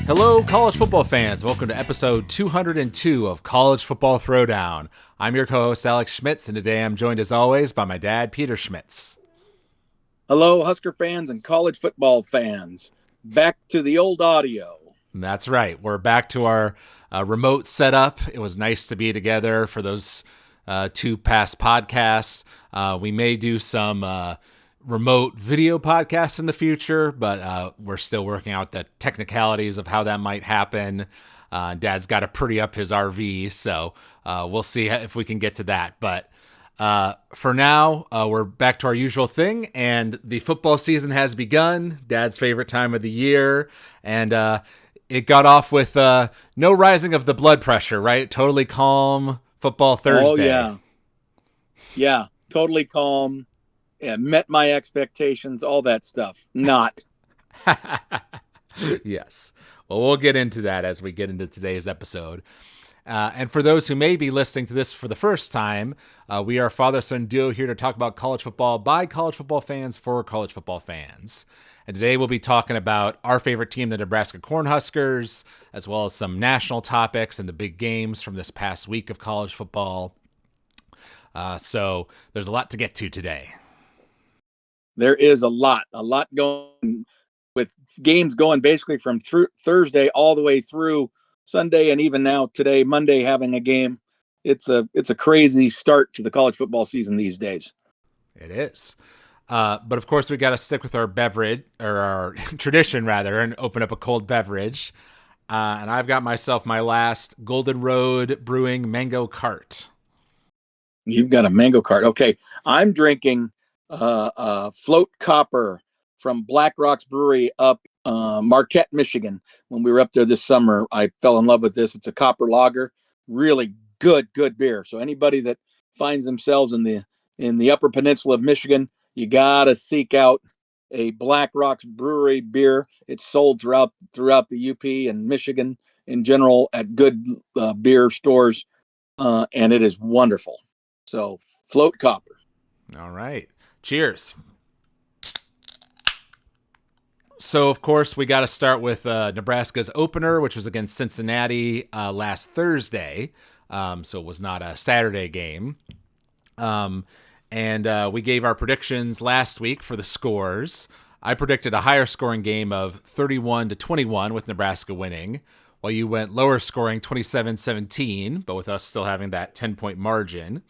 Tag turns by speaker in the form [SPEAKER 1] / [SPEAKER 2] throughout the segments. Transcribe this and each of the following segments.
[SPEAKER 1] Hello, college football fans. Welcome to episode 202 of College Football Throwdown. I'm your co-host, Alex Schmitz, and today I'm joined, as always, by my dad, Peter Schmitz.
[SPEAKER 2] Hello, Husker fans and college football fans. Back to the old audio.
[SPEAKER 1] That's right. We're back to our remote setup. It was nice to be together for those two past podcasts. We may do some remote video podcasts in the future, but we're still working out the technicalities of how that might happen. Dad's got to pretty up his RV, so we'll see if we can get to that. But for now, we're back to our usual thing, and the football season has begun, Dad's favorite time of the year, and it got off with no rising of the blood pressure, right? Totally calm football Thursday.
[SPEAKER 2] Oh, yeah, totally calm. Yeah, met my expectations, all that stuff. Not.
[SPEAKER 1] Yes. Well, we'll get into that as we get into today's episode. And for those who may be listening to this for the first time, we are father-son duo here to talk about college football by college football fans for college football fans. And today we'll be talking about our favorite team, the Nebraska Cornhuskers, as well as some national topics and the big games from this past week of college football. So there's a lot to get to today.
[SPEAKER 2] There is a lot going, with games going basically from Thursday all the way through Sunday, and even now today, Monday, having a game. It's a crazy start to the college football season these days.
[SPEAKER 1] It is. But of course, we got to stick with our beverage, or our tradition rather, and open up a cold beverage. And I've got myself my last Golden Road Brewing Mango Cart.
[SPEAKER 2] You've got a mango cart. Okay, I'm drinking Float Copper from Black Rocks Brewery up Marquette, Michigan. When we were up there this summer, I fell in love with this. It's a copper lager, really good beer. So anybody that finds themselves in the Upper Peninsula of Michigan, you gotta seek out a Black Rocks Brewery beer. It's sold throughout the UP and Michigan in general at good beer stores, and it is wonderful. So Float Copper.
[SPEAKER 1] All right. Cheers. So, of course, we got to start with Nebraska's opener, which was against Cincinnati last Thursday. So it was not a Saturday game. And we gave our predictions last week for the scores. I predicted a higher scoring game of 31-21 with Nebraska winning, while you went lower scoring 27-17, but with us still having that 10-point margin.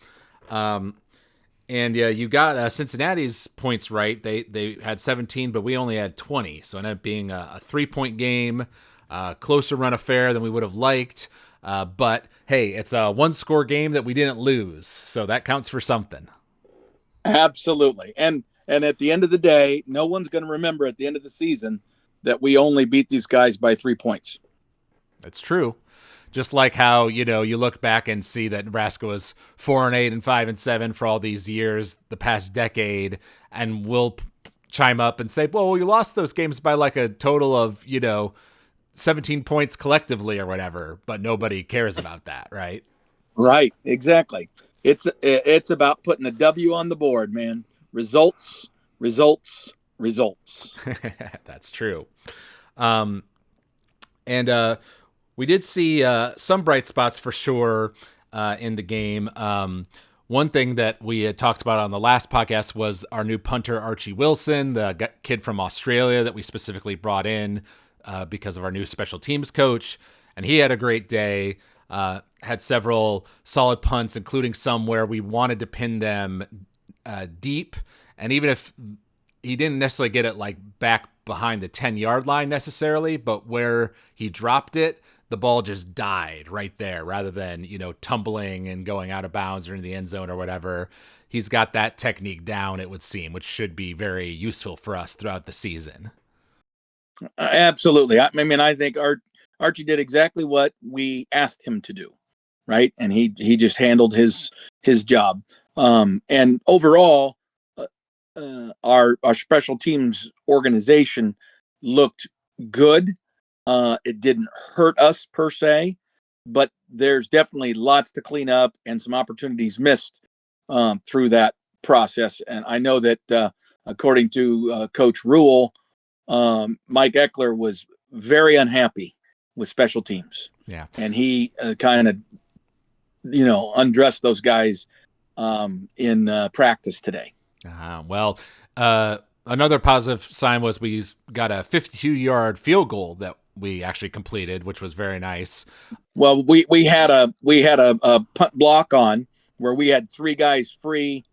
[SPEAKER 1] And you got Cincinnati's points right. They had 17, but we only had 20. So it ended up being a 3-point game, closer run affair than we would have liked. But hey, it's a one-score game that we didn't lose, so that counts for something.
[SPEAKER 2] Absolutely. And at the end of the day, no one's going to remember at the end of the season that we only beat these guys by 3 points.
[SPEAKER 1] That's true. Just like how, you look back and see that Nebraska was 4-8 and 5-7 for all these years, the past decade, and we'll chime up and say, well, you lost those games by like a total of, 17 points collectively or whatever, but nobody cares about that, right?
[SPEAKER 2] Right, exactly. It's about putting a W on the board, man. Results.
[SPEAKER 1] That's true. We did see some bright spots for sure in the game. One thing that we had talked about on the last podcast was our new punter, Archie Wilson, the kid from Australia that we specifically brought in because of our new special teams coach. And he had a great day, had several solid punts, including some where we wanted to pin them deep. And even if he didn't necessarily get it like back behind the 10-yard line necessarily, but where he dropped it, the ball just died right there rather than, tumbling and going out of bounds or in the end zone or whatever. He's got that technique down, it would seem, which should be very useful for us throughout the season.
[SPEAKER 2] Absolutely. I mean, I think Archie did exactly what we asked him to do, right? And he just handled his job. And overall, our special teams organization looked good. It didn't hurt us per se, but there's definitely lots to clean up and some opportunities missed through that process. And I know that according to Coach Rule, Mike Eckler was very unhappy with special teams.
[SPEAKER 1] Yeah.
[SPEAKER 2] And he kind of, undressed those guys in practice today.
[SPEAKER 1] Well, another positive sign was we got a 52-yard field goal that we actually completed, which was very nice.
[SPEAKER 2] Well, we had a punt block on where we had 3 guys free,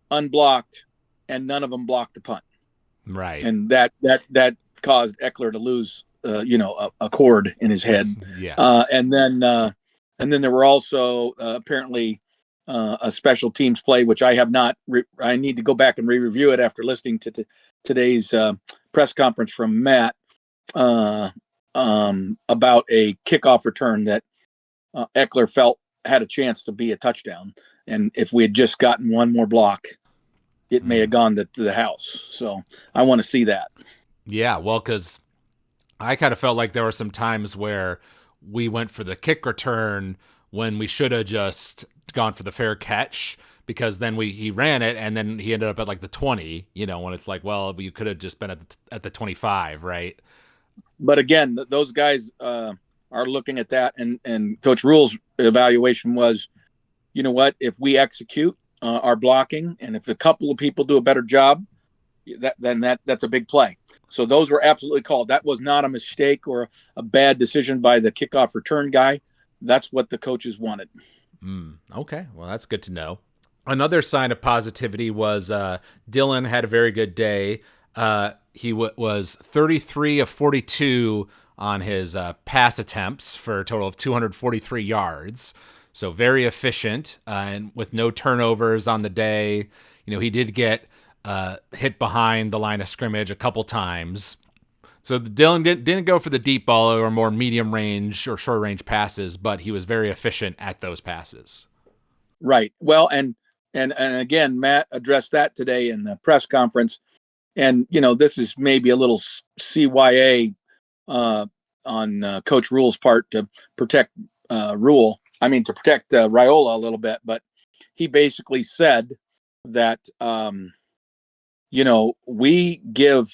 [SPEAKER 2] unblocked, and none of them blocked the punt.
[SPEAKER 1] Right.
[SPEAKER 2] And that caused Eckler to lose, a cord in his head.
[SPEAKER 1] Yes.
[SPEAKER 2] And then there were also apparently a special teams play, which I have not. I need to go back and re-review it after listening to today's press conference from Matt about a kickoff return that Eckler felt had a chance to be a touchdown. And if we had just gotten one more block, it may have gone to the house. So I want to see that.
[SPEAKER 1] Yeah, well, because I kind of felt like there were some times where we went for the kick return when we should have just gone for the fair catch, because then he ran it and then he ended up at like the 20, when it's like, well, you could have just been at the 25, right?
[SPEAKER 2] But again, those guys are looking at that, and Coach Rule's evaluation was, you know what, if we execute our blocking, and if a couple of people do a better job, that's a big play. So those were absolutely called. That was not a mistake or a bad decision by the kickoff return guy. That's what the coaches wanted.
[SPEAKER 1] Okay, well, that's good to know. Another sign of positivity was Dylan had a very good day. He was 33 of 42 on his pass attempts for a total of 243 yards. So very efficient, and with no turnovers on the day. He did get hit behind the line of scrimmage a couple times. So Dylan didn't go for the deep ball or more medium range or short range passes, but he was very efficient at those passes.
[SPEAKER 2] Right. Well, and again, Matt addressed that today in the press conference. And, this is maybe a little CYA on Coach Rule's part to protect to protect Raiola a little bit. But he basically said that, we give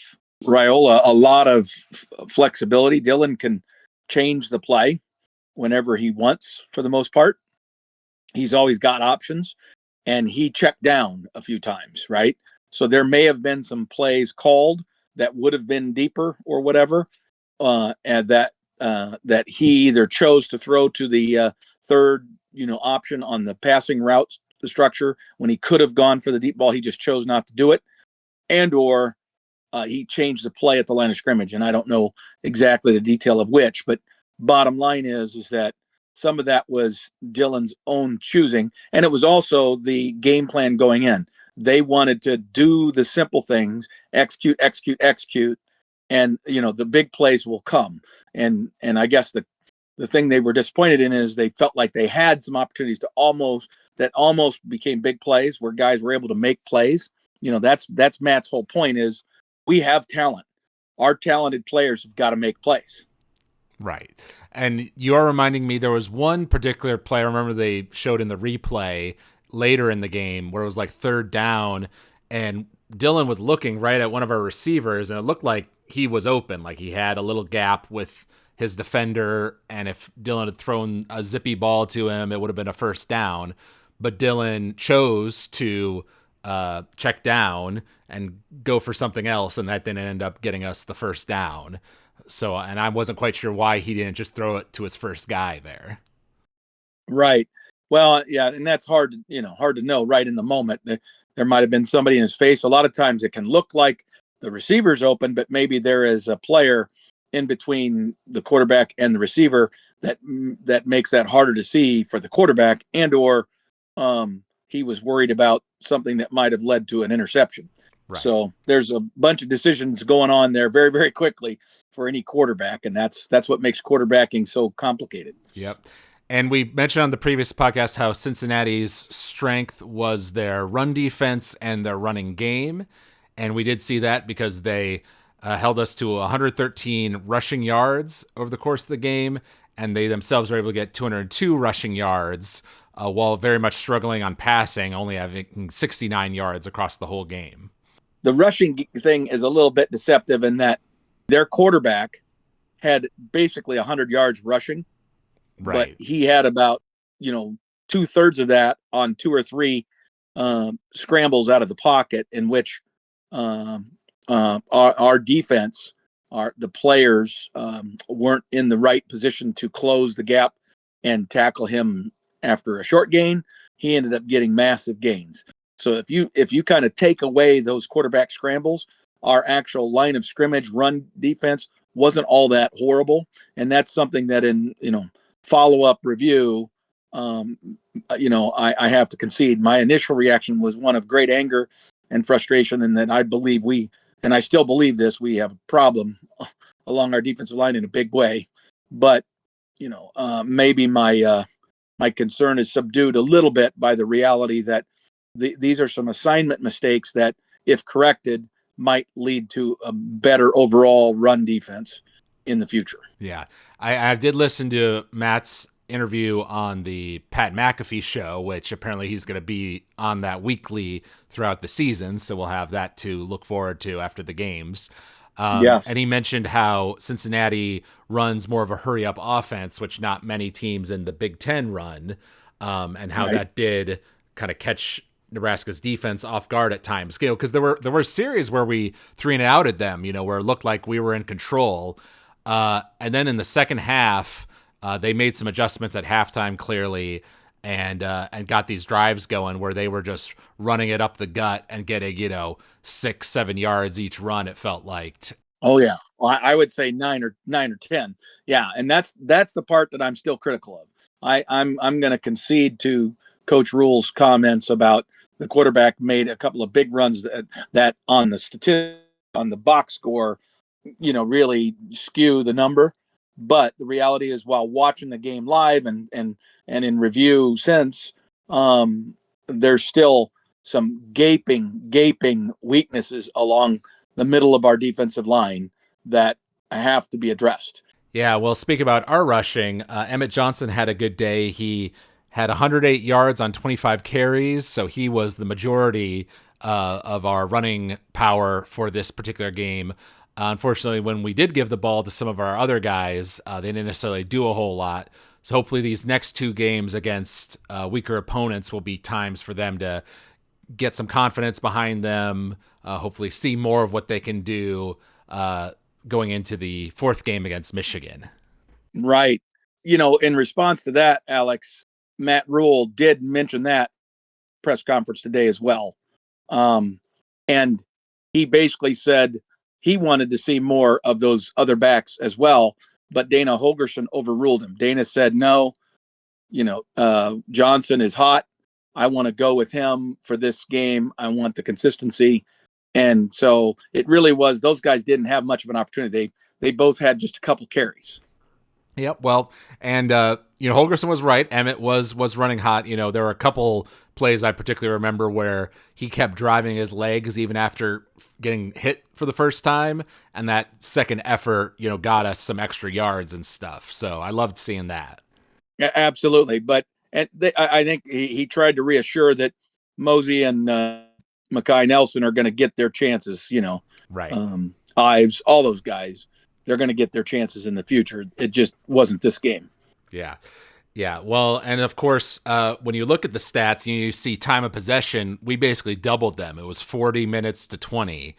[SPEAKER 2] Raiola a lot of flexibility. Dylan can change the play whenever he wants, for the most part. He's always got options, and he checked down a few times, right? So there may have been some plays called that would have been deeper or whatever, and that he either chose to throw to the third, option on the passing route structure when he could have gone for the deep ball. He just chose not to do it, and or he changed the play at the line of scrimmage. And I don't know exactly the detail of which, but bottom line is that some of that was Dylan's own choosing, and it was also the game plan going in. They wanted to do the simple things, execute, and the big plays will come. And I guess the thing they were disappointed in is they felt like they had some opportunities to almost became big plays where guys were able to make plays. That's Matt's whole point is we have talent. Our talented players have got to make plays.
[SPEAKER 1] Right. And you are reminding me, there was one particular play I remember they showed in the replay later in the game where it was like third down, and Dylan was looking right at one of our receivers, and it looked like he was open, like he had a little gap with his defender, and if Dylan had thrown a zippy ball to him, it would have been a first down. But Dylan chose to check down and go for something else, and that didn't end up getting us the first down. So, and I wasn't quite sure why he didn't just throw it to his first guy there.
[SPEAKER 2] Right. Well, yeah, and that's hard to know right in the moment. There might have been somebody in his face. A lot of times it can look like the receiver's open, but maybe there is a player in between the quarterback and the receiver that makes that harder to see for the quarterback, and or he was worried about something that might have led to an interception. Right. So there's a bunch of decisions going on there very, very quickly for any quarterback, and that's what makes quarterbacking so complicated.
[SPEAKER 1] Yep. And we mentioned on the previous podcast how Cincinnati's strength was their run defense and their running game, and we did see that because they held us to 113 rushing yards over the course of the game, and they themselves were able to get 202 rushing yards while very much struggling on passing, only having 69 yards across the whole game.
[SPEAKER 2] The rushing thing is a little bit deceptive in that their quarterback had basically 100 yards rushing, but
[SPEAKER 1] Right.
[SPEAKER 2] he had about, 2/3 of that on two or three scrambles out of the pocket, in which um, our defense, the players weren't in the right position to close the gap and tackle him after a short gain. He ended up getting massive gains. So if you kind of take away those quarterback scrambles, our actual line of scrimmage run defense wasn't all that horrible, and that's something that in follow up review, I have to concede. My initial reaction was one of great anger and frustration, and that I believe and I still believe this, we have a problem along our defensive line in a big way. But maybe my concern is subdued a little bit by the reality that these are some assignment mistakes that, if corrected, might lead to a better overall run defense in the future.
[SPEAKER 1] Yeah. I did listen to Matt's interview on the Pat McAfee show, which apparently he's going to be on that weekly throughout the season. So we'll have that to look forward to after the games. And
[SPEAKER 2] Yes.
[SPEAKER 1] he mentioned how Cincinnati runs more of a hurry up offense, which not many teams in the Big Ten run, and how
[SPEAKER 2] Right.
[SPEAKER 1] that did kind of catch Nebraska's defense off guard at times. Because there were series where we 3-and-outed them, where it looked like we were in control. And then in the second half, they made some adjustments at halftime, clearly, and got these drives going where they were just running it up the gut and getting 6-7 yards each run. It felt like.
[SPEAKER 2] Oh yeah, well, I would say nine or 10. Yeah, and that's the part that I'm still critical of. I'm going to concede to Coach Rule's comments about the quarterback made a couple of big runs that on the statistic, on the box score, really skew the number. But the reality is, while watching the game live and in review since, there's still some gaping weaknesses along the middle of our defensive line that have to be addressed.
[SPEAKER 1] Yeah, well, speak about our rushing. Emmett Johnson had a good day. He had 108 yards on 25 carries, so he was the majority of our running power for this particular game. Unfortunately, when we did give the ball to some of our other guys, they didn't necessarily do a whole lot. So hopefully these next two games against weaker opponents will be times for them to get some confidence behind them, hopefully see more of what they can do going into the fourth game against Michigan.
[SPEAKER 2] Right. In response to that, Alex, Matt Rule did mention that press conference today as well. And he basically said he wanted to see more of those other backs as well, but Dana Holgerson overruled him. Dana said, no, Johnson is hot. I want to go with him for this game. I want the consistency. And so it really was, those guys didn't have much of an opportunity. They both had just a couple carries.
[SPEAKER 1] Yep. Well, and Holgerson was right. Emmett was running hot. There were a couple plays I particularly remember where he kept driving his legs even after getting hit for the first time, and that second effort, got us some extra yards and stuff. So I loved seeing that.
[SPEAKER 2] Yeah, absolutely. But I think he tried to reassure that Mosey and Mackay Nelson are going to get their chances.
[SPEAKER 1] Right.
[SPEAKER 2] Ives, all those guys, they're going to get their chances in the future. It just wasn't this game.
[SPEAKER 1] Yeah. Yeah. Well, and of course, when you look at the stats, you see time of possession, we basically doubled them. It was 40 minutes to 20.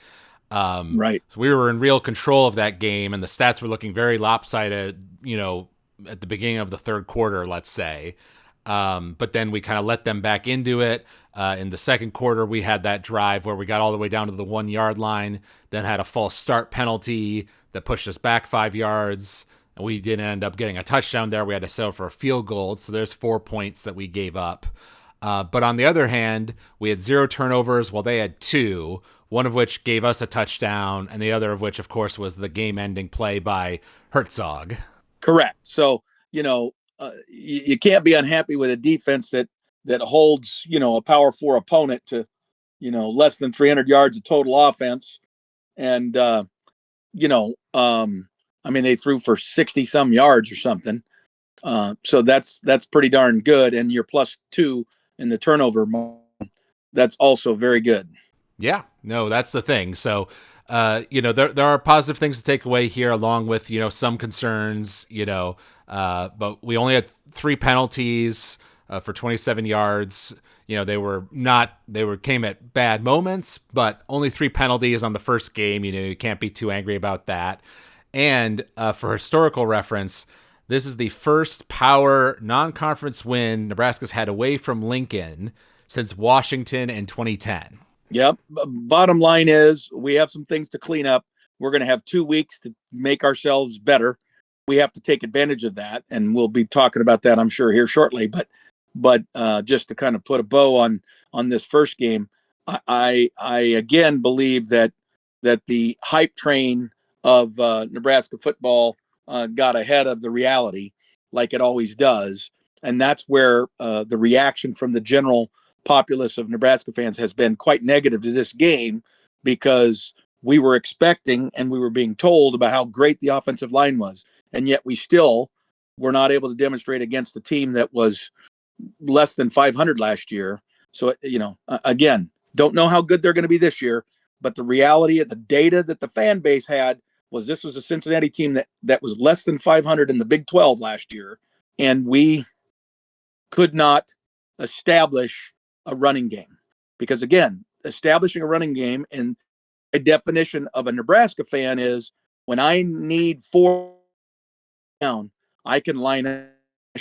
[SPEAKER 2] Right.
[SPEAKER 1] So we were in real control of that game, and the stats were looking very lopsided, at the beginning of the third quarter, let's say. But then we kind of let them back into it. In the second quarter, we had that drive where we got all the way down to the 1 yard line, then had a false start penalty that pushed us back 5 yards. And we didn't end up getting a touchdown there. We had to settle for a field goal. So there's 4 points that we gave up. But on the other hand, we had 0 turnovers while they had 2, one of which gave us a touchdown, and the other of which, of course, was the game-ending play by Herzog.
[SPEAKER 2] Correct. So, you can't be unhappy with a defense that holds, a power 4 opponent to, less than 300 yards of total offense. And, they threw for 60 some yards or something. So that's pretty darn good. And you're +2 in the turnover. That's also very good.
[SPEAKER 1] Yeah, no, that's the thing. So, there are positive things to take away here, along with some concerns. But we only had 3 penalties for 27 yards. They came at bad moments, but only 3 penalties on the first game. You can't be too angry about that. And for historical reference, this is the first power non-conference win Nebraska's had away from Lincoln since Washington in 2010.
[SPEAKER 2] Yep. Bottom line is we have some things to clean up. We're going to have 2 weeks to make ourselves better. We have to take advantage of that, and we'll be talking about that, I'm sure, here shortly. But just to kind of put a bow on this first game, I again believe that the hype train of Nebraska football got ahead of the reality, like it always does, and that's where the reaction from the general populace of Nebraska fans has been quite negative to this game, because we were expecting and we were being told about how great the offensive line was, and yet we still were not able to demonstrate against a team that was less than 500 last year. So, again, don't know how good they're going to be this year, but the reality of the data that the fan base had was this was a Cincinnati team that was less than 500 in the Big 12 last year, and we could not establish a running game. Because again, establishing a running game, and a definition of a Nebraska fan is when I need 4 down, I can line up,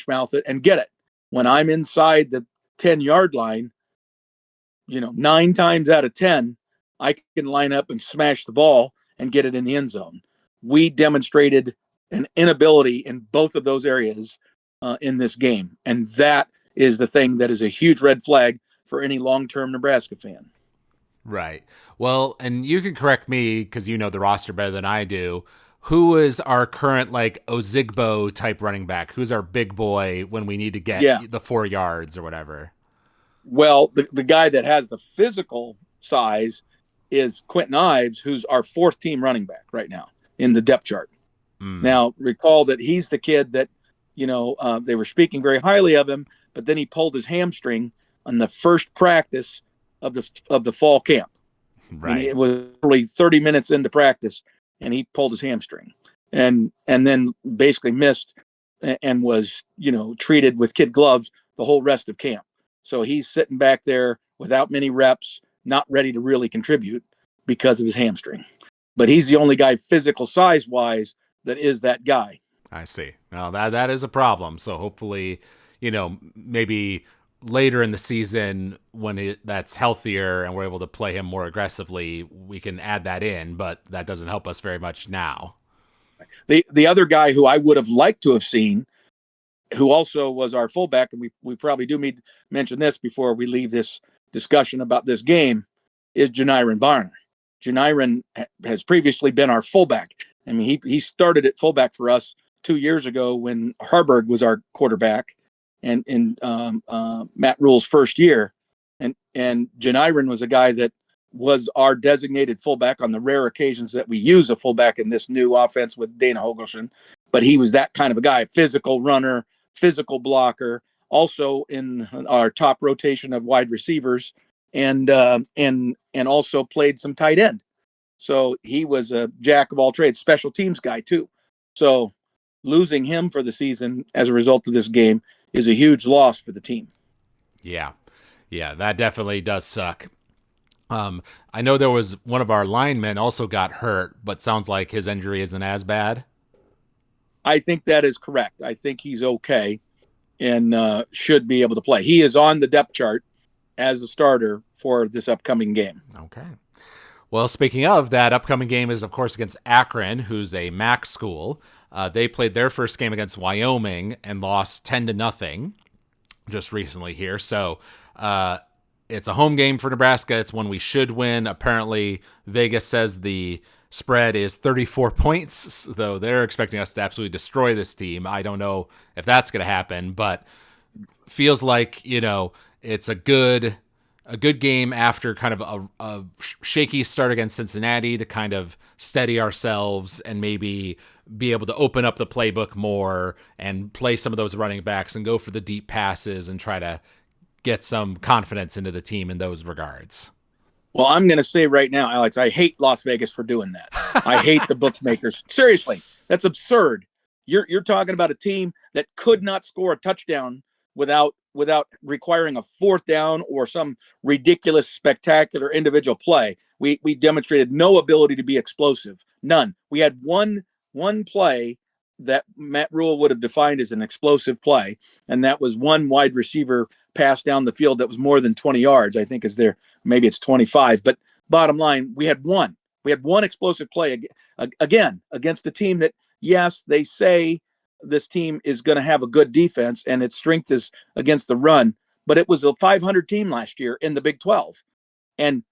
[SPEAKER 2] mouth it, and get it. When I'm inside the 10-yard line, 9 times out of 10, I can line up and smash the ball and get it in the end zone. We demonstrated an inability in both of those areas in this game. And that is the thing that is a huge red flag for any long-term Nebraska fan.
[SPEAKER 1] Right. Well, and you can correct me because you know the roster better than I do. Who is our current Ozigbo type running back? Who's our big boy when we need to
[SPEAKER 2] Yeah.
[SPEAKER 1] get the 4 yards or whatever?
[SPEAKER 2] Well, the guy that has the physical size is Quentin Ives, who's our 4th-team running back right now in the depth chart. Now, recall that he's the kid that, they were speaking very highly of him, but then he pulled his hamstring on the first practice of the fall camp.
[SPEAKER 1] Right.
[SPEAKER 2] I mean, it was probably 30 minutes into practice, and he pulled his hamstring, and then basically missed and was treated with kid gloves the whole rest of camp. So he's sitting back there without many reps, not ready to really contribute because of his hamstring. But he's the only guy physical size wise that is that guy.
[SPEAKER 1] I see. Well, that is a problem. So hopefully, maybe later in the season when that's healthier and we're able to play him more aggressively, we can add that in. But that doesn't help us very much now.
[SPEAKER 2] The other guy who I would have liked to have seen, who also was our fullback, and we probably do need to mention this before we leave this discussion about this game, is Janiran Varner. Janiran has previously been our fullback. I mean, he started at fullback for us 2 years ago when Harburg was our quarterback, and in Matt Rule's first year, and Janiran was a guy that was our designated fullback on the rare occasions that we use a fullback in this new offense with Dana Hogelson. But he was that kind of a guy, physical runner, physical blocker, also in our top rotation of wide receivers, and also played some tight end. So he was a jack of all trades, special teams guy too. So losing him for the season as a result of this game is a huge loss for the team.
[SPEAKER 1] Yeah. Yeah, that definitely does suck. I know there was one of our linemen also got hurt, but sounds like his injury isn't as bad.
[SPEAKER 2] I think that is correct. I think he's okay and should be able to play. He is on the depth chart as a starter for this upcoming game.
[SPEAKER 1] Okay. Well, speaking of, that upcoming game is, of course, against Akron, who's a MAC school. They played their first game against Wyoming and lost 10-0 just recently here. So it's a home game for Nebraska. It's one we should win. Apparently, Vegas says the spread is 34 points, though they're expecting us to absolutely destroy this team. I don't know if that's going to happen, but feels like, it's a good a good game after kind of a shaky start against Cincinnati to kind of steady ourselves and maybe be able to open up the playbook more and play some of those running backs and go for the deep passes and try to get some confidence into the team in those regards.
[SPEAKER 2] Well, I'm going to say right now, Alex, I hate Las Vegas for doing that. I hate the bookmakers. Seriously, that's absurd. You're talking about a team that could not score a touchdown without requiring a fourth down or some ridiculous, spectacular individual play. We demonstrated no ability to be explosive. None. We had one play that Matt Rule would have defined as an explosive play, and that was one wide receiver pass down the field that was more than 20 yards. I think is there. Maybe it's 25. But bottom line, we had one. We had one explosive play again against a team that, yes, they say this team is going to have a good defense and its strength is against the run, but it was a 500 team last year in the Big 12. And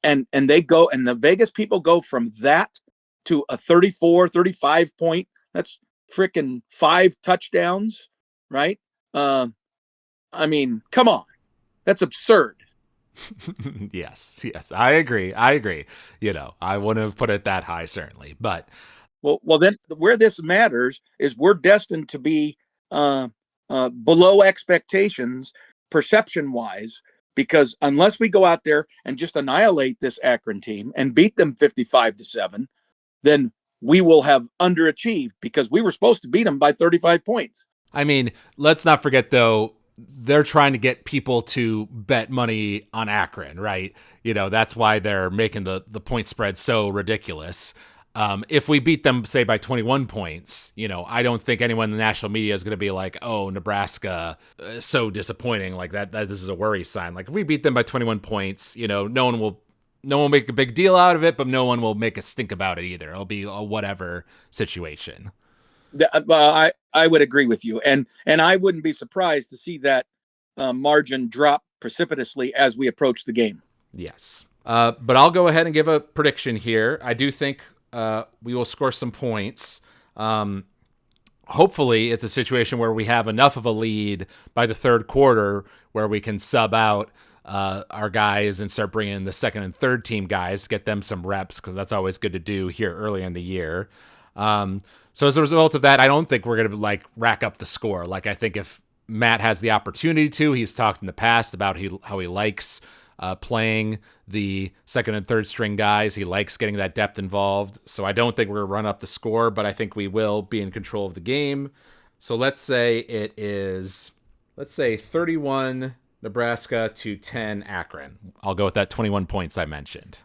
[SPEAKER 2] they go, and the Vegas people go from that to a 34, 35 point. That's freaking 5 touchdowns, right? I mean, come on. That's absurd.
[SPEAKER 1] Yes, I agree. I wouldn't have put it that high, certainly, but
[SPEAKER 2] well, then where this matters is we're destined to be below expectations, perception-wise, because unless we go out there and just annihilate this Akron team and beat them 55-7, then we will have underachieved because we were supposed to beat them by 35 points.
[SPEAKER 1] I mean, let's not forget, though, they're trying to get people to bet money on Akron, right? That's why they're making the point spread so ridiculous. If we beat them, say, by 21 points, I don't think anyone in the national media is going to be like, oh, Nebraska, so disappointing. Like that this is a worry sign. Like if we beat them by 21 points, no one will make a big deal out of it, but no one will make a stink about it either. It'll be a whatever situation.
[SPEAKER 2] I would agree with you, and I wouldn't be surprised to see that margin drop precipitously as we approach the game.
[SPEAKER 1] Yes, but I'll go ahead and give a prediction here. I do think we will score some points. Hopefully, it's a situation where we have enough of a lead by the third quarter where we can sub out our guys and start bringing in the second and third team guys, get them some reps, because that's always good to do here early in the year. So as a result of that, I don't think we're going to rack up the score. I think if Matt has the opportunity to, he's talked in the past about how he likes playing the second and third string guys. He likes getting that depth involved. So I don't think we're going to run up the score, but I think we will be in control of the game. So let's say it is, 31 Nebraska to 10 Akron. I'll go with that 21 points I mentioned.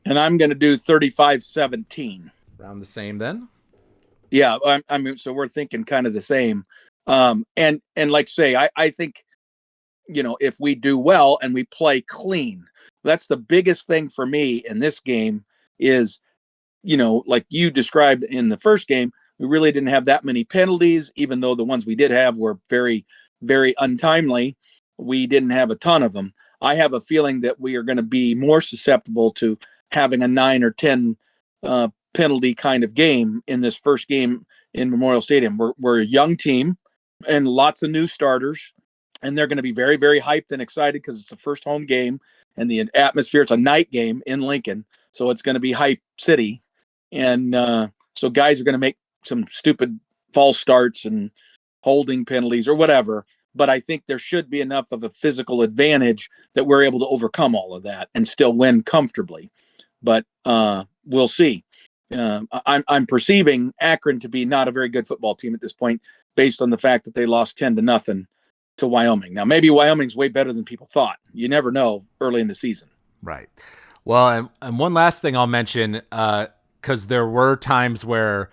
[SPEAKER 2] And I'm going to do 35-17.
[SPEAKER 1] Around the same then?
[SPEAKER 2] Yeah, I mean, so we're thinking kind of the same. And like say, I think, if we do well and we play clean, that's the biggest thing for me in this game is, like you described in the first game, we really didn't have that many penalties, even though the ones we did have were very, very untimely. We didn't have a ton of them. I have a feeling that we are going to be more susceptible to having a 9 or 10 penalty kind of game in this first game in Memorial Stadium. We're a young team and lots of new starters, and they're going to be very, very hyped and excited because it's the first home game and the atmosphere. It's a night game in Lincoln, so it's going to be hype city. And so guys are going to make some stupid false starts and holding penalties or whatever. But I think there should be enough of a physical advantage that we're able to overcome all of that and still win comfortably. But we'll see. I'm perceiving Akron to be not a very good football team at this point, based on the fact that they lost 10-0 to Wyoming. Now, maybe Wyoming's way better than people thought. You never know early in the season.
[SPEAKER 1] Right. Well, and one last thing I'll mention, because there were times where,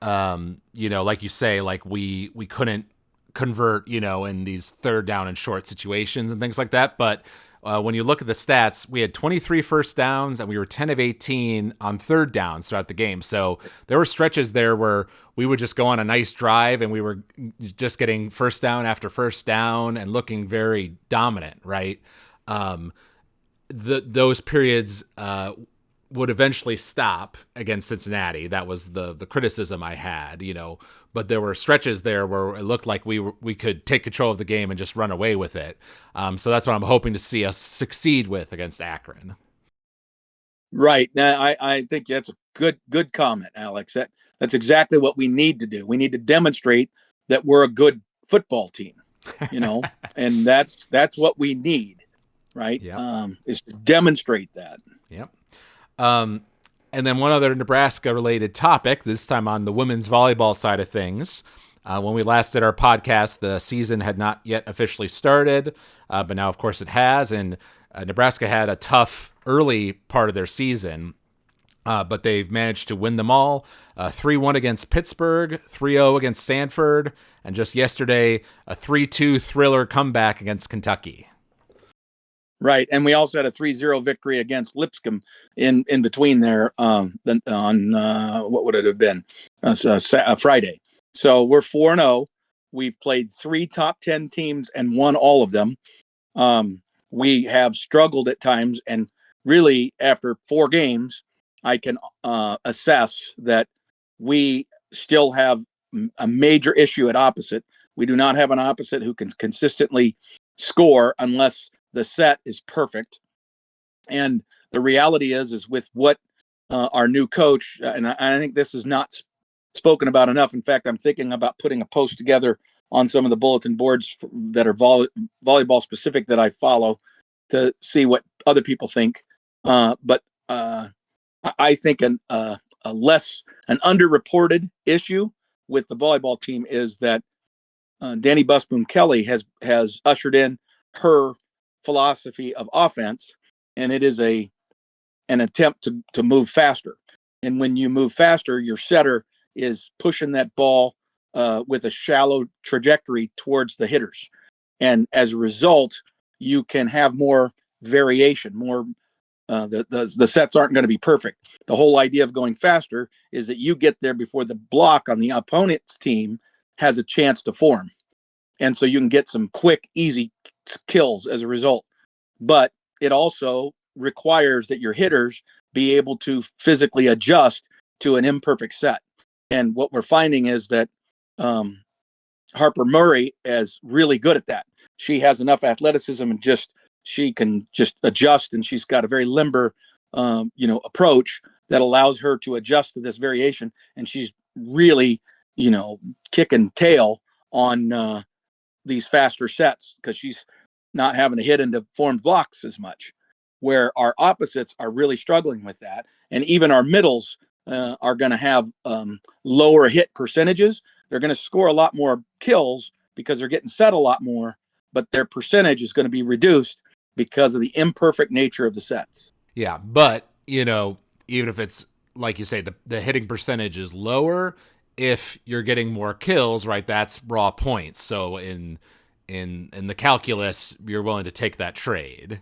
[SPEAKER 1] like you say, we couldn't convert, in these third down and short situations and things like that. But when you look at the stats, we had 23 first downs and we were 10 of 18 on third downs throughout the game. So there were stretches there where we would just go on a nice drive and we were just getting first down after first down and looking very dominant, right? Those periods would eventually stop against Cincinnati. That was the criticism I had, but there were stretches there where it looked like we could take control of the game and just run away with it. So that's what I'm hoping to see us succeed with against Akron.
[SPEAKER 2] Right. Now, I think that's a good comment, Alex. That's exactly what we need to do. We need to demonstrate that we're a good football team, and that's what we need, right?
[SPEAKER 1] Yep.
[SPEAKER 2] Is to demonstrate that.
[SPEAKER 1] Yep. And then one other Nebraska-related topic, this time on the women's volleyball side of things. When we last did our podcast, the season had not yet officially started, but now, of course, it has. And Nebraska had a tough early part of their season, but they've managed to win them all. 3-1 against Pittsburgh, 3-0 against Stanford, and just yesterday, a 3-2 thriller comeback against Kentucky.
[SPEAKER 2] Right, and we also had a 3-0 victory against Lipscomb in between there on what would it have been? Friday. So we're 4-0. We've played 3 top 10 teams and won all of them. We have struggled at times, and really after 4 games, I can assess that we still have a major issue at opposite. We do not have an opposite who can consistently score unless the set is perfect. And the reality is with what our new coach, and I think this is not spoken about enough. In fact, I'm thinking about putting a post together on some of the bulletin boards that are volleyball specific that I follow to see what other people think. But I think an underreported issue with the volleyball team is that Danny Busboom Kelly has ushered in her philosophy of offense, and it is an attempt to move faster. And when you move faster, your setter is pushing that ball with a shallow trajectory towards the hitters, and as a result, you can have more variation. The sets aren't going to be perfect. The whole idea of going faster is that you get there before the block on the opponent's team has a chance to form, and so you can get some quick, easy kills as a result. But it also requires that your hitters be able to physically adjust to an imperfect set. And what we're finding is that Harper Murray is really good at that. She has enough athleticism and she can just adjust, and she's got a very limber, approach that allows her to adjust to this variation. And she's really, kicking tail on these faster sets because she's not having to hit into formed blocks as much, where our opposites are really struggling with that. And even our middles are going to have lower hit percentages. They're going to score a lot more kills because they're getting set a lot more, but their percentage is going to be reduced because of the imperfect nature of the sets.
[SPEAKER 1] Yeah, but, even if it's, like you say, the hitting percentage is lower, if you're getting more kills, right, that's raw points. So in the calculus, you're willing to take that trade.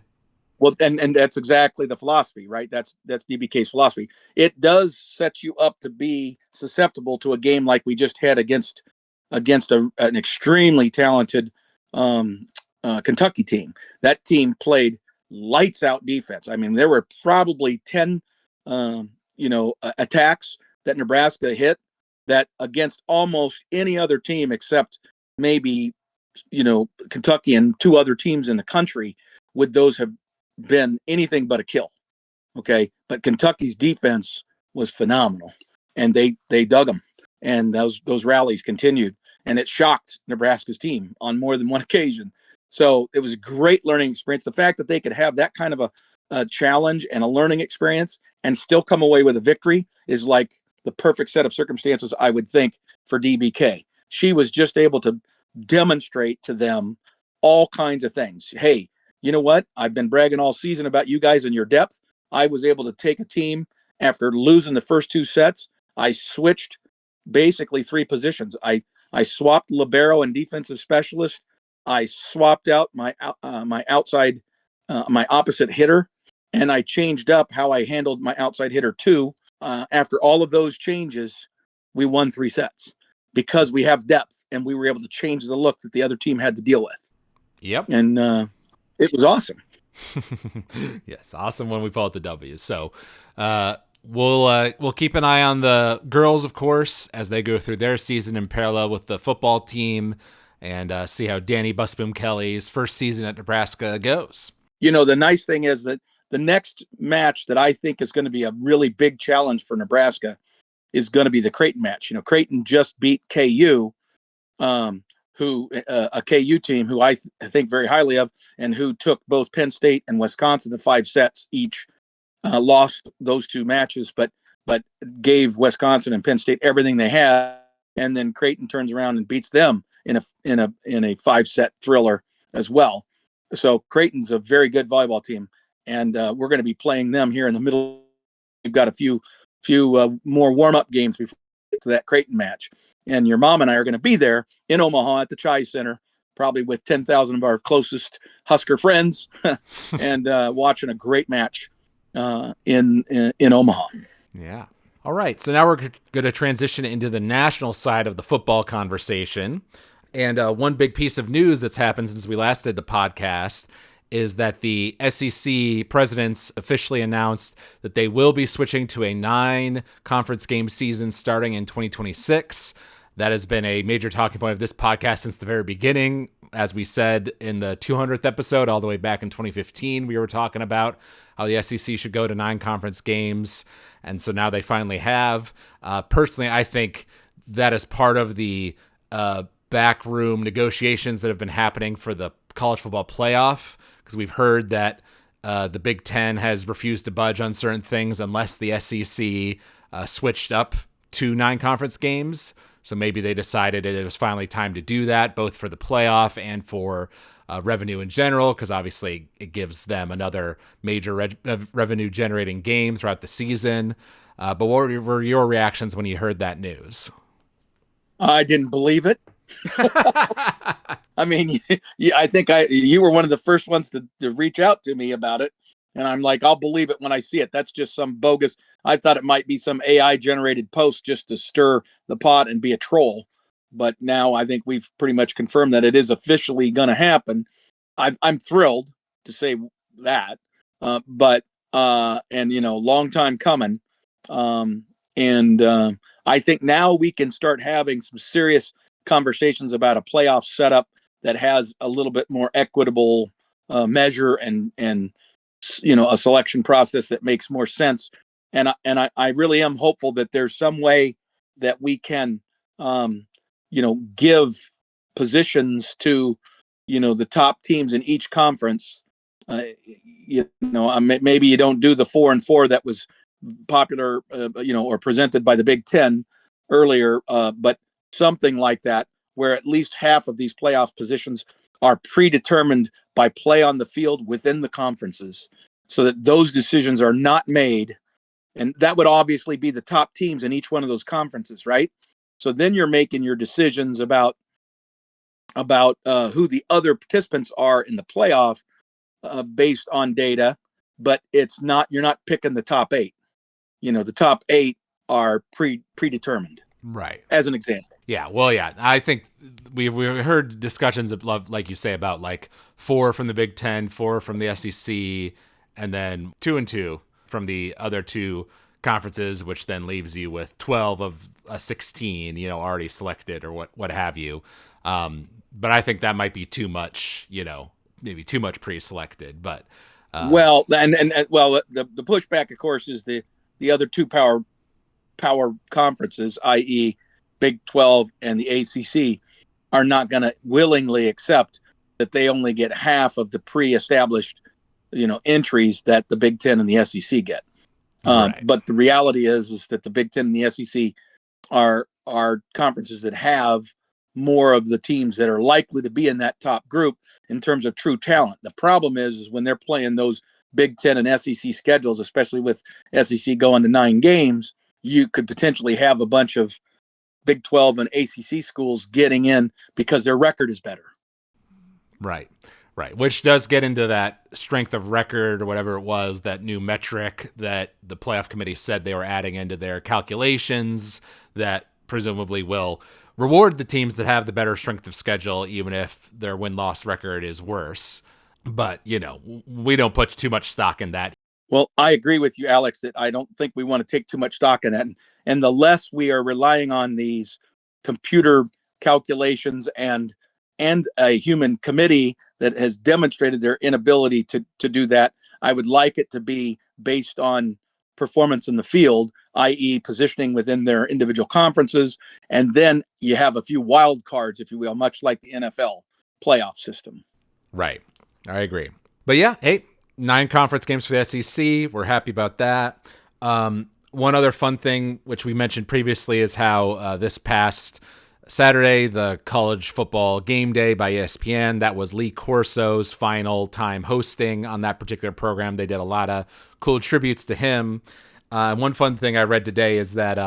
[SPEAKER 2] Well, and that's exactly the philosophy, right? That's DBK's philosophy. It does set you up to be susceptible to a game like we just had against an extremely talented Kentucky team. That team played lights out defense. I mean, there were probably 10 attacks that Nebraska hit that against almost any other team except maybe Kentucky and 2 other teams in the country would those have been anything but a kill. Okay, but Kentucky's defense was phenomenal, and they dug them, and those rallies continued, and it shocked Nebraska's team on more than one occasion. So it was a great learning experience. The fact that they could have that kind of a challenge and a learning experience and still come away with a victory is like the perfect set of circumstances, I would think, for DBK. She was just able to demonstrate to them all kinds of things. Hey, you know what? I've been bragging all season about you guys and your depth. I was able to take a team after losing the first 2 sets. I switched basically 3 positions. I swapped libero and defensive specialist. I swapped out my outside, my opposite hitter, and I changed up how I handled my outside hitter too. After all of those changes, we won 3 sets because we have depth, and we were able to change the look that the other team had to deal with.
[SPEAKER 1] Yep.
[SPEAKER 2] And it was awesome.
[SPEAKER 1] Yes, awesome when we pull out the W's. So we'll keep an eye on the girls, of course, as they go through their season in parallel with the football team, and see how Danny Busboom Kelly's first season at Nebraska goes.
[SPEAKER 2] The nice thing is that the next match that I think is going to be a really big challenge for Nebraska is going to be the Creighton match. Creighton just beat KU, who a KU team who I think very highly of, and who took both Penn State and Wisconsin to 5 sets each. Lost those 2 matches, but gave Wisconsin and Penn State everything they had, and then Creighton turns around and beats them in a 5-set thriller as well. So Creighton's a very good volleyball team, and we're going to be playing them here in the middle. We've got a few more warm-up games before we get to that Creighton match, and your mom and I are going to be there in Omaha at the Chi Center, probably with 10,000 of our closest Husker friends, and watching a great match in Omaha.
[SPEAKER 1] Yeah. All right. So now we're going to transition into the national side of the football conversation. And one big piece of news that's happened since we last did the podcast is that the SEC presidents officially announced that they will be switching to a 9 conference game season starting in 2026. That has been a major talking point of this podcast since the very beginning. As we said in the 200th episode, all the way back in 2015, we were talking about how the SEC should go to 9 conference games. And so now they finally have. Personally, I think that is part of the backroom negotiations that have been happening for the college football playoff, because we've heard that the Big Ten has refused to budge on certain things unless the SEC switched up to 9 conference games. So maybe they decided it was finally time to do that, both for the playoff and for revenue in general, because obviously it gives them another major revenue-generating game throughout the season. But what were your reactions when you heard that news?
[SPEAKER 2] I didn't believe it. I mean, I think you were one of the first ones to reach out to me about it. And I'm like, I'll believe it when I see it. That's just some bogus. I thought it might be some AI generated post just to stir the pot and be a troll. But now I think we've pretty much confirmed that it is officially going to happen. I'm thrilled to say that. But long time coming. I think now we can start having some serious conversations about a playoff setup that has a little bit more equitable measure and a selection process that makes more sense. And I really am hopeful that there's some way that we can, give positions to, the top teams in each conference. Maybe you don't do the 4-4 that was popular, or presented by the Big Ten earlier, but something like that, where at least half of these playoff positions are predetermined by play on the field within the conferences, so that those decisions are not made. And that would obviously be the top teams in each one of those conferences, right? So then you're making your decisions about who the other participants are in the playoff based on data, but you're not picking the top 8. The top 8 are predetermined.
[SPEAKER 1] Right.
[SPEAKER 2] As an example.
[SPEAKER 1] Yeah, well, yeah. I think we've heard discussions of, like you say, about like 4 from the Big Ten, 4 from the SEC, and then 2 and 2 from the other 2 conferences, which then leaves you with 12 of a 16, already selected or what have you. But I think that might be too much, maybe too much pre-selected. But
[SPEAKER 2] the pushback, of course, is the other 2 power conferences, i.e. Big 12 and the ACC, are not going to willingly accept that they only get half of the pre-established, entries that the Big 10 and the SEC get. Right. But the reality is that the Big 10 and the SEC are conferences that have more of the teams that are likely to be in that top group in terms of true talent. The problem is when they're playing those Big 10 and SEC schedules, especially with SEC going to 9 games, you could potentially have a bunch of Big 12 and ACC schools getting in because their record is better.
[SPEAKER 1] Right. Which does get into that strength of record or whatever it was, that new metric that the playoff committee said they were adding into their calculations that presumably will reward the teams that have the better strength of schedule, even if their win-loss record is worse. but we don't put too much stock in that.
[SPEAKER 2] Well, I agree with you, Alex, that I don't think we want to take too much stock in that. And the less we are relying on these computer calculations and a human committee that has demonstrated their inability to do that, I would like it to be based on performance in the field, i.e., positioning within their individual conferences. And then you have a few wild cards, if you will, much like the NFL playoff system.
[SPEAKER 1] Right. I agree. But yeah, hey, 9 conference games for the SEC. We're happy about that. One other fun thing, which we mentioned previously, is how this past Saturday, the college football game day by ESPN, that was Lee Corso's final time hosting on that particular program. They did a lot of cool tributes to him. One fun thing I read today is that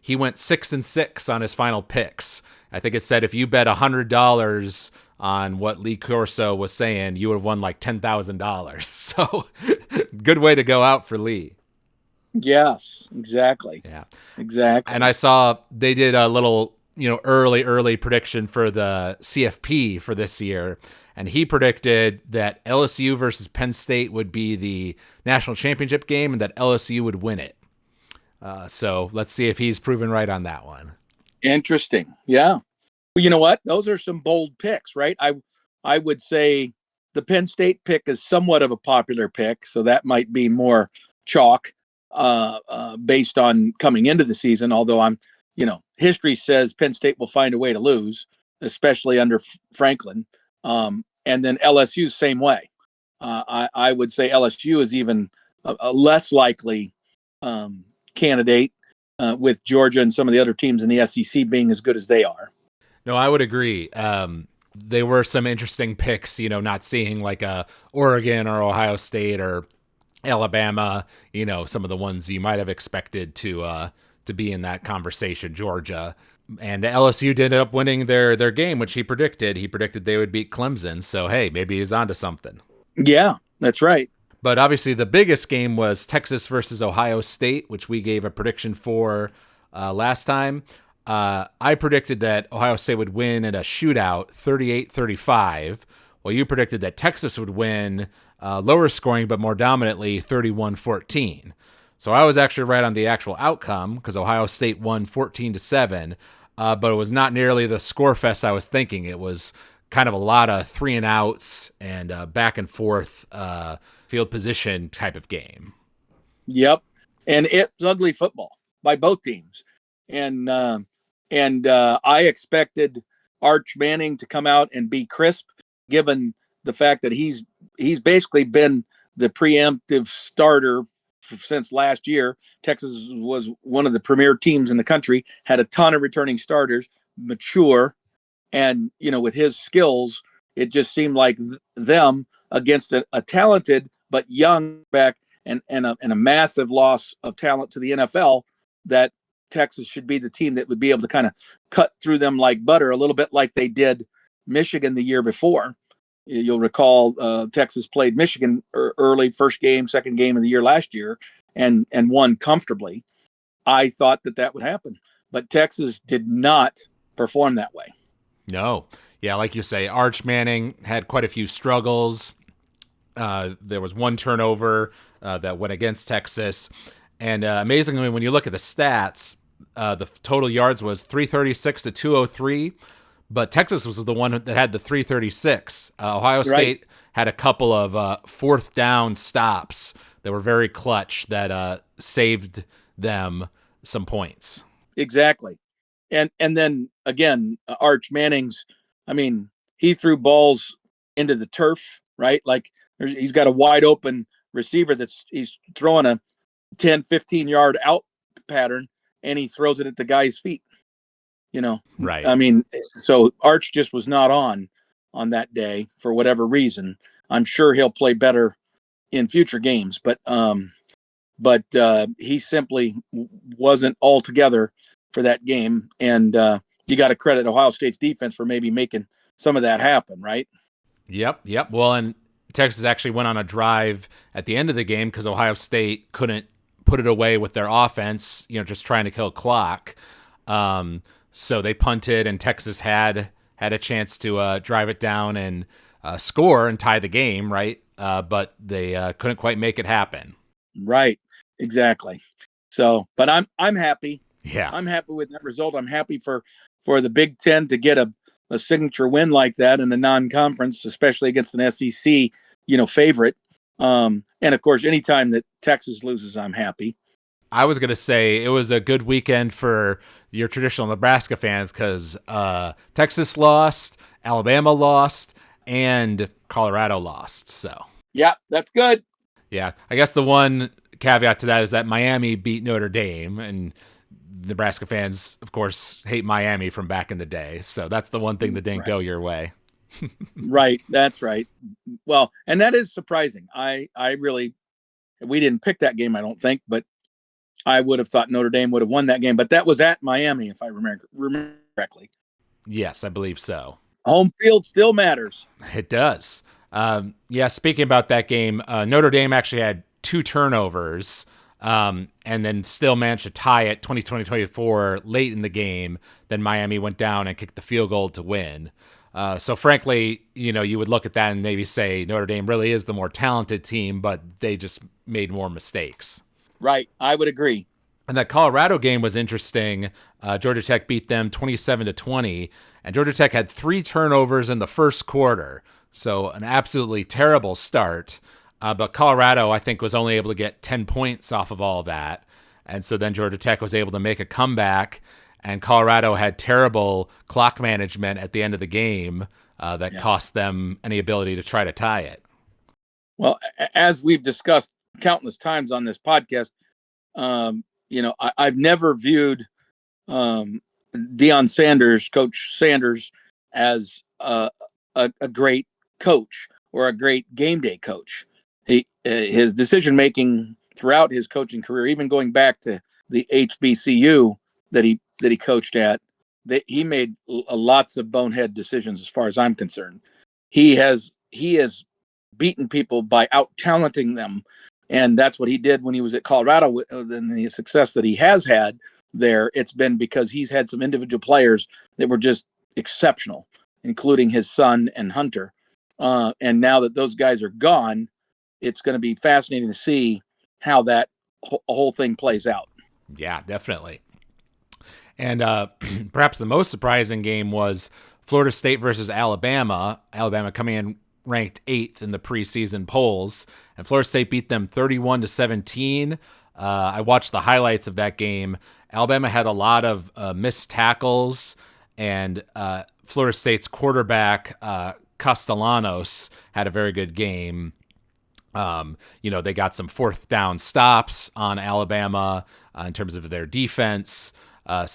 [SPEAKER 1] he went 6-6 on his final picks. I think it said if you bet $100 on what Lee Corso was saying, you would have won like $10,000. So good way to go out for Lee.
[SPEAKER 2] Yes, exactly.
[SPEAKER 1] Yeah,
[SPEAKER 2] exactly.
[SPEAKER 1] And I saw they did a little, early prediction for the CFP for this year. And he predicted that LSU versus Penn State would be the national championship game and that LSU would win it. So let's see if he's proven right on that one.
[SPEAKER 2] Interesting. Yeah. Well, you know what? Those are some bold picks, right? I would say the Penn State pick is somewhat of a popular pick, so that might be more chalk based on coming into the season. Although history says Penn State will find a way to lose, especially under Franklin. And then LSU, same way. I would say LSU is even a less likely candidate with Georgia and some of the other teams in the SEC being as good as they are.
[SPEAKER 1] No, I would agree. There were some interesting picks, not seeing like a Oregon or Ohio State or Alabama, some of the ones you might have expected to be in that conversation, Georgia. And LSU did end up winning their game, which he predicted. He predicted they would beat Clemson. So, hey, maybe he's onto something.
[SPEAKER 2] Yeah, that's right.
[SPEAKER 1] But obviously the biggest game was Texas versus Ohio State, which we gave a prediction for last time. I predicted that Ohio State would win in a shootout 38-35, while you predicted that Texas would win lower scoring but more dominantly 31-14. So I was actually right on the actual outcome because Ohio State won 14-7, but it was not nearly the score fest I was thinking. It was kind of a lot of 3-and-outs and back and forth field position type of game.
[SPEAKER 2] Yep, and it's ugly football by both teams. And I expected Arch Manning to come out and be crisp, given the fact that he's basically been the preemptive starter since last year. Texas was one of the premier teams in the country, had a ton of returning starters, mature, and with his skills, it just seemed like them against a talented but young back and a massive loss of talent to the NFL, that Texas should be the team that would be able to kind of cut through them like butter, a little bit like they did Michigan the year before. You'll recall Texas played Michigan early, first game, second game of the year last year, and won comfortably. I thought that would happen, but Texas did not perform that way.
[SPEAKER 1] No. Yeah, like you say, Arch Manning had quite a few struggles. There was one turnover that went against Texas. And amazingly, when you look at the stats, the total yards was 336 to 203, but Texas was the one that had the 336. Ohio State had a couple of fourth down stops that were very clutch that saved them some points.
[SPEAKER 2] Exactly. And then again, Arch Manning's, he threw balls into the turf, right? Like he's got a wide open receiver he's throwing a 10, 15 yard out pattern, and he throws it at the guy's feet,
[SPEAKER 1] Right.
[SPEAKER 2] So Arch just was not on that day for whatever reason. I'm sure he'll play better in future games, but he simply wasn't all together for that game. And you got to credit Ohio State's defense for maybe making some of that happen, right?
[SPEAKER 1] Yep. Well, and Texas actually went on a drive at the end of the game because Ohio State couldn't put it away with their offense, just trying to kill clock. So they punted, and Texas had a chance to drive it down and score and tie the game, right? But they couldn't quite make it happen.
[SPEAKER 2] Right. Exactly. So, but I'm happy.
[SPEAKER 1] Yeah.
[SPEAKER 2] I'm happy with that result. I'm happy for the Big Ten to get a signature win like that in a non-conference, especially against an SEC, favorite. And of course, anytime that Texas loses, I'm happy.
[SPEAKER 1] I was going to say it was a good weekend for your traditional Nebraska fans because Texas lost, Alabama lost, and Colorado lost. So,
[SPEAKER 2] yeah, that's good.
[SPEAKER 1] Yeah, I guess the one caveat to that is that Miami beat Notre Dame, and Nebraska fans, of course, hate Miami from back in the day. So that's the one thing that didn't go your way.
[SPEAKER 2] Right, that's right. Well, and that is surprising. We didn't pick that game, I don't think, but I would have thought Notre Dame would have won that game. But that was at Miami, if I remember correctly.
[SPEAKER 1] Yes, I believe so.
[SPEAKER 2] Home field still matters.
[SPEAKER 1] It does. Yeah, speaking about that game, Notre Dame actually had 2 turnovers and then still managed to tie it 20-24 late in the game. Then Miami went down and kicked the field goal to win. So frankly, you would look at that and maybe say Notre Dame really is the more talented team, but they just made more mistakes.
[SPEAKER 2] Right. I would agree.
[SPEAKER 1] And that Colorado game was interesting. Georgia Tech beat them 27-20, and Georgia Tech had 3 turnovers in the first quarter. So an absolutely terrible start. But Colorado, I think, was only able to get 10 points off of all of that. And so then Georgia Tech was able to make a comeback, and Colorado had terrible clock management at the end of the game that cost them any ability to try to tie it.
[SPEAKER 2] Well, as we've discussed countless times on this podcast, I've never viewed Deion Sanders, Coach Sanders, as a great coach or a great game day coach. His decision making throughout his coaching career, even going back to the HBCU that he coached at, he made lots of bonehead decisions. As far as I'm concerned, he has beaten people by out talenting them, and that's what he did when he was at Colorado. And the success that he has had there, it's been because he's had some individual players that were just exceptional, including his son and Hunter. And now that those guys are gone, it's going to be fascinating to see how that whole thing plays out.
[SPEAKER 1] Yeah, definitely. And perhaps the most surprising game was Florida State versus Alabama. Alabama coming in ranked 8th in the preseason polls, and Florida State beat them 31-17. I watched the highlights of that game. Alabama had a lot of missed tackles, and Florida State's quarterback, Castellanos, had a very good game. They got some 4th down stops on Alabama in terms of their defense. I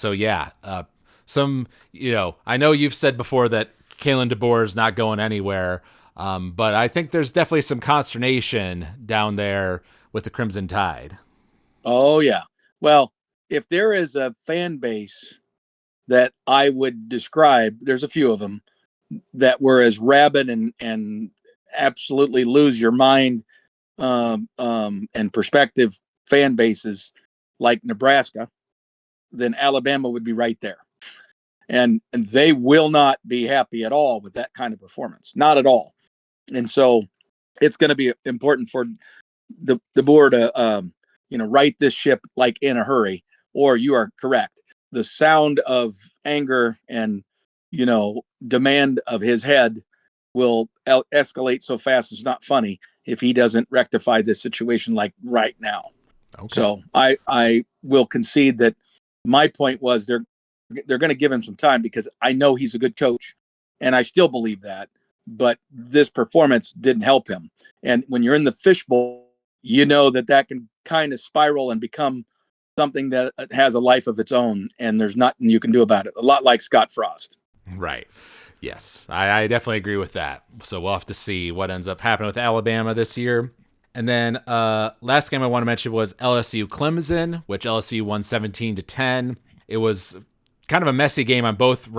[SPEAKER 1] know you've said before that Kalen DeBoer is not going anywhere, but I think there's definitely some consternation down there with the Crimson Tide.
[SPEAKER 2] Oh, yeah. Well, if there is a fan base that I would describe, there's a few of them that were as rabid and absolutely lose your mind and perspective fan bases like Nebraska, then Alabama would be right there. And they will not be happy at all with that kind of performance. Not at all. And so it's going to be important for the board to, right this ship like in a hurry, or you are correct. The sound of anger and, demand of his head will escalate so fast it's not funny if he doesn't rectify this situation like right now. Okay. So I will concede that my point was they're going to give him some time because I know he's a good coach, and I still believe that. But this performance didn't help him. And when you're in the fishbowl, you know that can kind of spiral and become something that has a life of its own, and there's nothing you can do about it. A lot like Scott Frost.
[SPEAKER 1] Right. Yes, I definitely agree with that. So we'll have to see what ends up happening with Alabama this year. And then last game I want to mention was LSU Clemson, which LSU won 17-10. It was kind of a messy game on both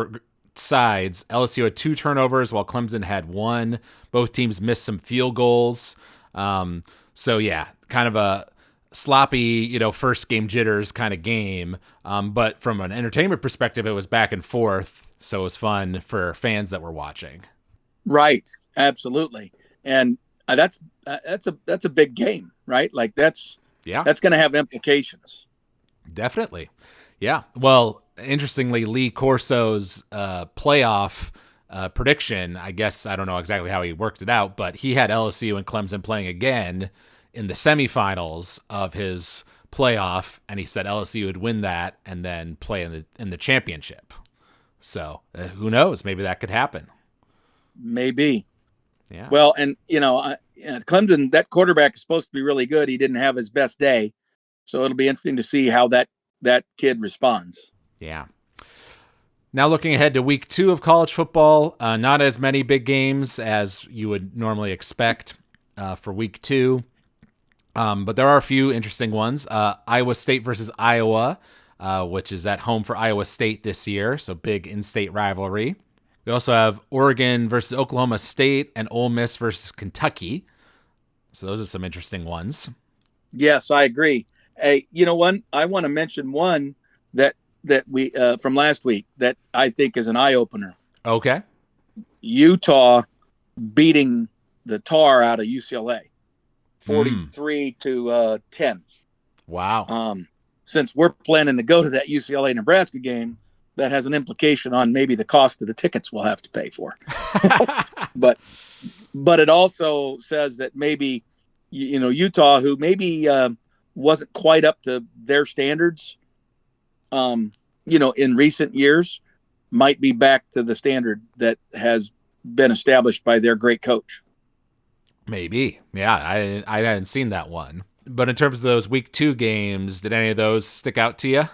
[SPEAKER 1] sides. LSU had 2 turnovers while Clemson had 1. Both teams missed some field goals. Kind of a sloppy, first game jitters kind of game. But from an entertainment perspective, it was back and forth. So it was fun for fans that were watching.
[SPEAKER 2] Right. Absolutely. And that's a big game, right? Like
[SPEAKER 1] Yeah,
[SPEAKER 2] that's going to have implications.
[SPEAKER 1] definitely. Yeah. Well, interestingly, Lee Corso's playoff prediction, I guess, I don't know exactly how he worked it out, but he had LSU and Clemson playing again in the semifinals of his playoff, and he said LSU would win that and then play in the championship. So who knows? Maybe that could happen.
[SPEAKER 2] Maybe.
[SPEAKER 1] Yeah.
[SPEAKER 2] Well, and Clemson, that quarterback is supposed to be really good. He didn't have his best day, so it'll be interesting to see how that kid responds.
[SPEAKER 1] Yeah. Now looking ahead to week 2 of college football, not as many big games as you would normally expect for week 2. But there are a few interesting ones. Iowa State versus Iowa, which is at home for Iowa State this year, so big in-state rivalry. We also have Oregon versus Oklahoma State and Ole Miss versus Kentucky. So those are some interesting ones.
[SPEAKER 2] Yes, I agree. Hey, one I want to mention one that we from last week that I think is an eye opener.
[SPEAKER 1] Okay.
[SPEAKER 2] Utah beating the tar out of UCLA,
[SPEAKER 1] Mm.
[SPEAKER 2] 43-10.
[SPEAKER 1] Wow.
[SPEAKER 2] Since we're planning to go to that UCLA Nebraska game, that has an implication on maybe the cost of the tickets we'll have to pay for. but it also says that maybe Utah, who maybe wasn't quite up to their standards, in recent years, might be back to the standard that has been established by their great coach.
[SPEAKER 1] Maybe. Yeah, I hadn't seen that one. But in terms of those week 2 games, did any of those stick out to you?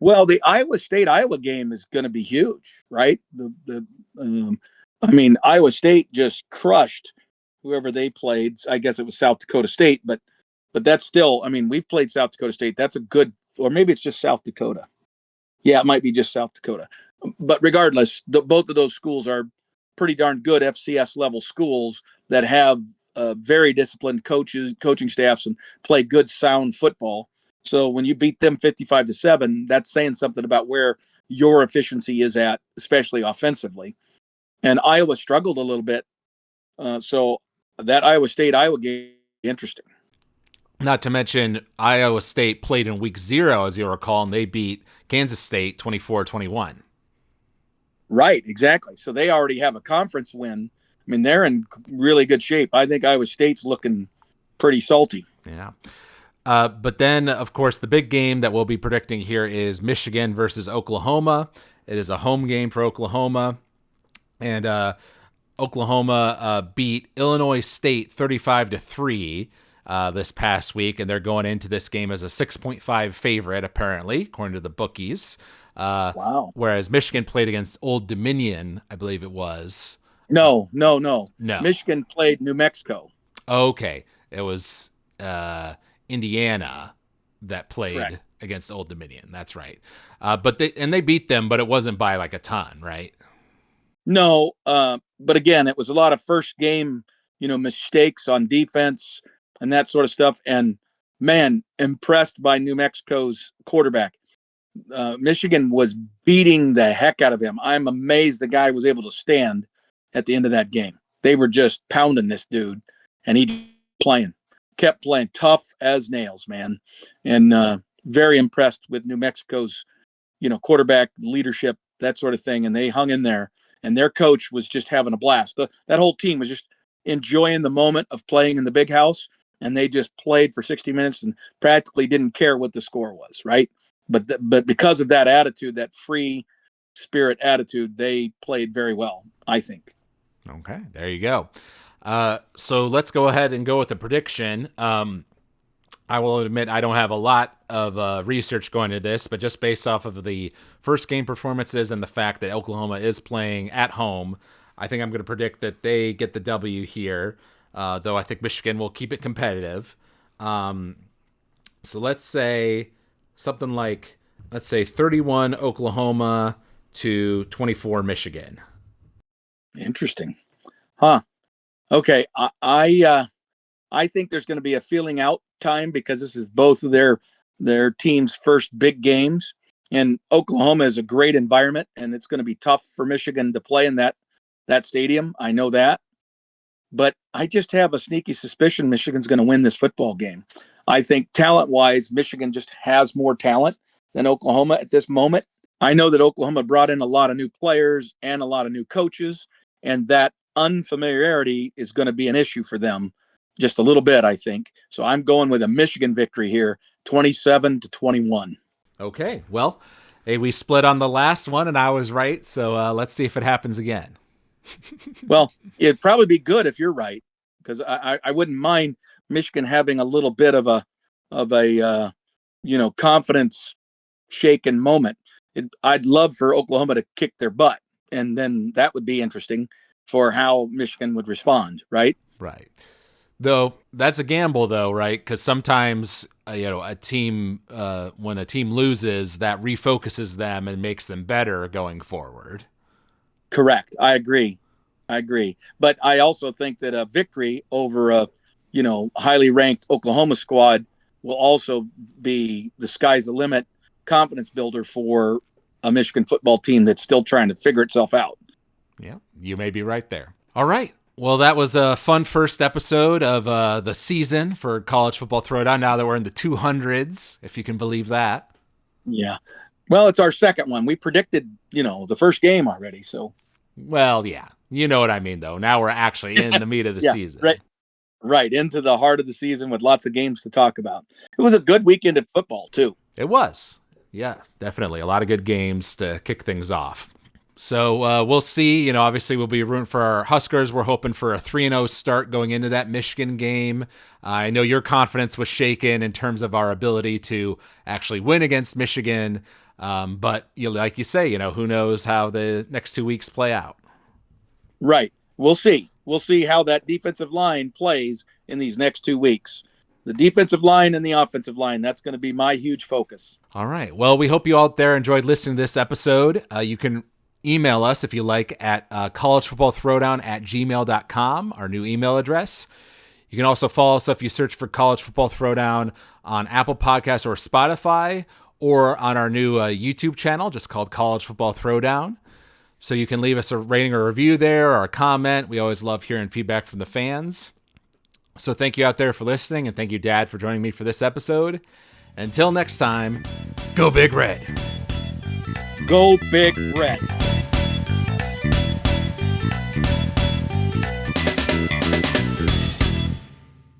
[SPEAKER 2] Well, the Iowa State Iowa game is going to be huge, right? I mean, Iowa State just crushed whoever they played. I guess it was South Dakota State, but that's still. I mean, we've played South Dakota State. That's a good, or maybe it's just South Dakota. Yeah, it might be just South Dakota. But regardless, both of those schools are pretty darn good FCS level schools that have very disciplined coaching staffs, and play good, sound football. So when you beat them 55-7, that's saying something about where your efficiency is at, especially offensively. And Iowa struggled a little bit. So that Iowa State Iowa game, interesting.
[SPEAKER 1] Not to mention, Iowa State played in week 0, as you'll recall, and they beat Kansas State 24-21.
[SPEAKER 2] Right, exactly. So they already have a conference win. I mean, they're in really good shape. I think Iowa State's looking pretty salty.
[SPEAKER 1] Yeah. But then, of course, the big game that we'll be predicting here is Michigan versus Oklahoma. It is a home game for Oklahoma. And Oklahoma beat Illinois State 35-3 this past week, and they're going into this game as a 6.5 favorite, apparently, according to the bookies.
[SPEAKER 2] Wow.
[SPEAKER 1] Whereas Michigan played against Old Dominion, I believe it was.
[SPEAKER 2] No.
[SPEAKER 1] No.
[SPEAKER 2] Michigan played New Mexico.
[SPEAKER 1] Okay. It was Indiana that played
[SPEAKER 2] Correct.
[SPEAKER 1] against Old Dominion. That's right. But they beat them, but it wasn't by like a ton, right?
[SPEAKER 2] No, but again, it was a lot of first game, mistakes on defense and that sort of stuff. And man, impressed by New Mexico's quarterback. Michigan was beating the heck out of him. I'm amazed the guy was able to stand at the end of that game. They were just pounding this dude, and he kept playing tough as nails, man. And very impressed with New Mexico's, quarterback leadership, that sort of thing. And they hung in there, and their coach was just having a blast. That whole team was just enjoying the moment of playing in the big house, and they just played for 60 minutes and practically didn't care what the score was, right? But because of that attitude, that free spirit attitude, they played very well, I think.
[SPEAKER 1] Okay, there you go. So let's go ahead and go with a prediction. I will admit I don't have a lot of research going into this, but just based off of the first game performances and the fact that Oklahoma is playing at home, I think I'm going to predict that they get the W here, though I think Michigan will keep it competitive. So let's say something like, 31 Oklahoma to 24 Michigan.
[SPEAKER 2] Interesting, huh? Okay, I think there's going to be a feeling out time because this is both of their team's first big games, and Oklahoma is a great environment, and it's going to be tough for Michigan to play in that stadium. I know that, but I just have a sneaky suspicion Michigan's going to win this football game. I think talent-wise, Michigan just has more talent than Oklahoma at this moment. I know that Oklahoma brought in a lot of new players and a lot of new coaches, and that unfamiliarity is going to be an issue for them just a little bit, I think. So I'm going with a Michigan victory here, 27-21.
[SPEAKER 1] Okay, well, hey, we split on the last one, and I was right, so let's see if it happens again.
[SPEAKER 2] Well, it'd probably be good if you're right, because I wouldn't mind Michigan having a little bit of a confidence shaken moment. I'd love for Oklahoma to kick their butt, and then that would be interesting for how Michigan would respond, right?
[SPEAKER 1] Right. Though that's a gamble, though, right? Because sometimes a team when a team loses, that refocuses them and makes them better going forward.
[SPEAKER 2] Correct. I agree. But I also think that a victory over a highly ranked Oklahoma squad will also be the sky's the limit confidence builder for a Michigan football team that's still trying to figure itself out.
[SPEAKER 1] Yeah, you may be right there. All right. Well, that was a fun first episode of the season for College Football Throwdown. Now that we're in the 200s, if you can believe that.
[SPEAKER 2] Yeah. Well, it's our second one. We predicted, the first game already. So.
[SPEAKER 1] Well, yeah. You know what I mean, though. Now we're actually in the meat of the season.
[SPEAKER 2] Right. Into the heart of the season with lots of games to talk about. It was a good weekend of football, too.
[SPEAKER 1] It was. Yeah, definitely. A lot of good games to kick things off. So we'll see. Obviously we'll be rooting for our Huskers. We're hoping for a 3-0 start going into that Michigan game. I know your confidence was shaken in terms of our ability to actually win against Michigan. But like you say, who knows how the next 2 weeks play out.
[SPEAKER 2] Right. We'll see. We'll see how that defensive line plays in these next 2 weeks. The defensive line and the offensive line, that's going to be my huge focus.
[SPEAKER 1] All right. Well, we hope you all out there enjoyed listening to this episode. You can email us if you like at collegefootballthrowdown@gmail.com, our new email address. You can also follow us if you search for College Football Throwdown on Apple Podcasts or Spotify, or on our new YouTube channel just called College Football Throwdown. So you can leave us a rating or review there or a comment. We always love hearing feedback from the fans. So thank you out there for listening, and thank you, Dad, for joining me for this episode. Until next time, go Big Red.
[SPEAKER 2] Go Big Red.